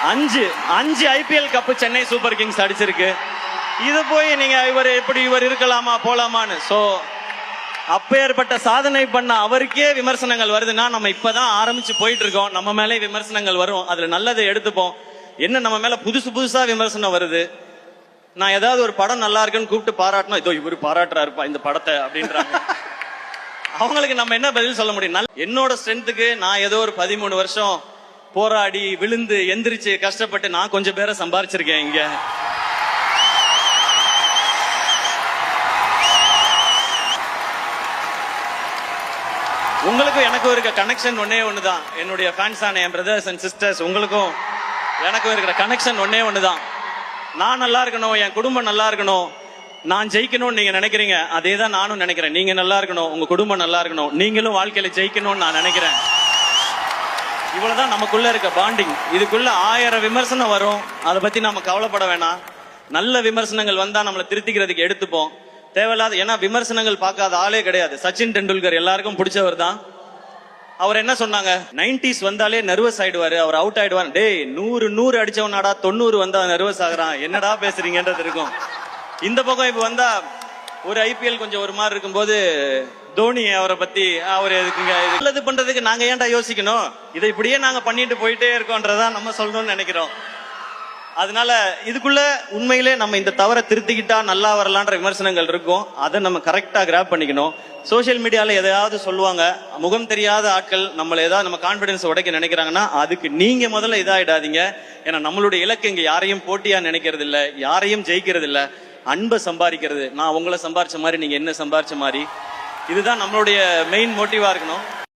அஞ்சு அஞ்சு IPL cup Chennai super Kings அடிச்சிருக்கு. இது போய் நீங்க இவர் இருக்கலாமா போலாமான்னு. சோ அப்பேற்பட்ட சாதனை பண்ண அவருக்கே விமர்சனங்கள் வருதுன்னா நம்ம இப்பதான் ஆரம்பிச்சு போயிட்டு இருக்கோம். நம்ம மேலே விமர்சனங்கள் வரும், அதுல நல்லதை எடுத்துப்போம். என்ன நம்ம மேல புதுசா விமர்சனம் வருது. நான் ஏதாவது ஒரு படம் நல்லா இருக்குன்னு கூப்பிட்டு பாராட்டணும், இதோ இவரு பாராட்டுறாருப்பா இந்த படத்தை அப்படின்றாங்க. அவங்களுக்கு நம்ம என்ன பதில் சொல்ல முடியும்? என்னோட ஸ்ட்ரென்த்துக்கு நான் ஏதோ ஒரு 13 வருஷம் போராடி விழுந்து எந்திரிச்சு கஷ்டப்பட்டு நான் கொஞ்சம் பேரை சம்பாரிச்சிருக்கேன் இங்க. உங்களுக்கும் எனக்கும் இருக்க கனெக்ஷன் ஒன்னே ஒண்ணுதான். என்னுடைய ஃபேன்ஸ் ஆன என் பிரதர்ஸ் அண்ட் சிஸ்டர்ஸ், உங்களுக்கும் எனக்கும் இருக்கிற கனெக்ஷன் ஒன்னே ஒண்ணுதான். நான் நல்லா இருக்கணும், என் குடும்பம் நல்லா இருக்கணும், நான் ஜெயிக்கணும்னு நீங்க நினைக்கிறீங்க, அதே தான் நானும் நினைக்கிறேன். நீங்க நல்லா இருக்கணும், உங்க குடும்பம் நல்லா இருக்கணும், நீங்களும் வாழ்க்கையில ஜெயிக்கணும்னு நான் நினைக்கிறேன். இவ்வளவுதான் நமக்குள்ள இருக்க பாண்டிங். இதுக்குள்ள 1000 விமர்சனம் வரும், அதை பத்தி நம்ம கவலைப்பட வேணாம். நல்ல விமர்சனங்கள் வந்தா நம்மளை திருத்திக்கிறதுக்கு எடுத்துப்போம். தேவையில்லாத, ஏன்னா விமர்சனங்கள் பார்க்காத ஆளே கிடையாது. சச்சின் டெண்டுல்கர் எல்லாருக்கும் பிடிச்சவர் தான். அவர் என்ன சொன்னாங்க, 90s வந்தாலே நர்வஸ் ஆயிடுவாரு, அவர் அவுட் ஆயிடுவார். டேய் 100 அடிச்சவனாடா 90 வந்தா நர்வஸ் ஆகுறான், என்னடா பேசுறீங்கன்றது இருக்கும். இந்த பக்கம் இப்ப வந்தா ஒரு ஐபிஎல் கொஞ்சம் ஒரு மாதிரி இருக்கும்போது தோனி அவரை பத்தி அவர் எதுக்குங்க நல்லது பண்றதுக்கு நாங்க ஏன்டா யோசிக்கணும், இதை இப்படியே நாங்க பண்ணிட்டு போயிட்டே இருக்கோன்றதா நம்ம சொல்லணும்னு நினைக்கிறோம். அதனால இதுக்குள்ள உண்மையிலே நம்ம இந்த தவறை திருத்திக்கிட்டா நல்லா வரலான்ற விமர்சனங்கள் இருக்கும். அதை நம்ம கரெக்டா கிராப் பண்ணிக்கணும். சோசியல் மீடியால எதையாவது சொல்லுவாங்க, முகம் தெரியாத ஆட்கள் நம்மள ஏதாவது நம்ம கான்பிடன்ஸ் உடைக்க நினைக்கிறாங்கன்னா அதுக்கு நீங்க முதல்ல இதாயிடாதீங்க. ஏன்னா நம்மளுடைய இலக்கு இங்க யாரையும் போட்டியா நினைக்கிறது இல்ல, யாரையும் ஜெயிக்கிறது இல்ல, அன்பை சம்பாதிக்கிறது. நான் உங்களை சம்பாரிச்ச மாதிரி நீங்க என்ன சம்பாரிச்ச மாதிரி, இதுதான் நம்மளுடைய மெயின் மோட்டிவா இருக்கணும்.